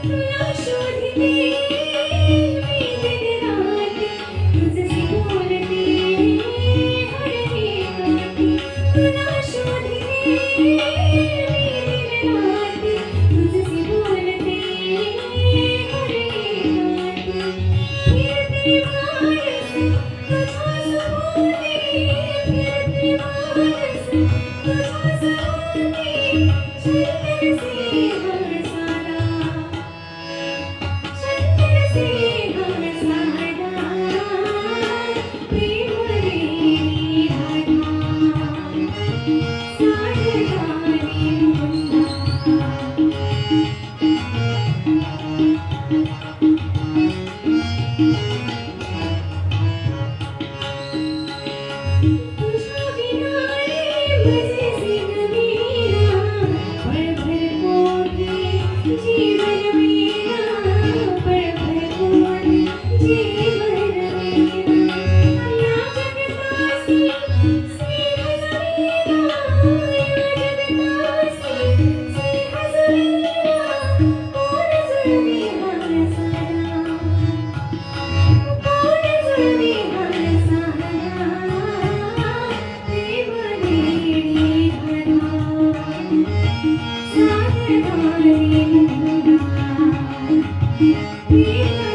तुला शोधते मी दिन रात तुझसे बोलते हर एकांती तुला शोधते मी दिन रात तुझसे बोलते हर एकांती फिरते वारस तुझा सोबती फिरते वारस तुझा सोबती चंदन से हम सारा चंदन से हम सारा प्रेम रे राधा सारदा रे तुझा बिना रे बजे सिंह मेरा पल भर कोई जीवन मेरा पल भर कोई जीवन मेरा या जगतासी स्नेह समीरा या जगतासी स्नेह समीरा कौन जुल्मी हम सारा कौन जुल्मी हम सारा प्रेम रे राधा सारदा रे राधा प्रेम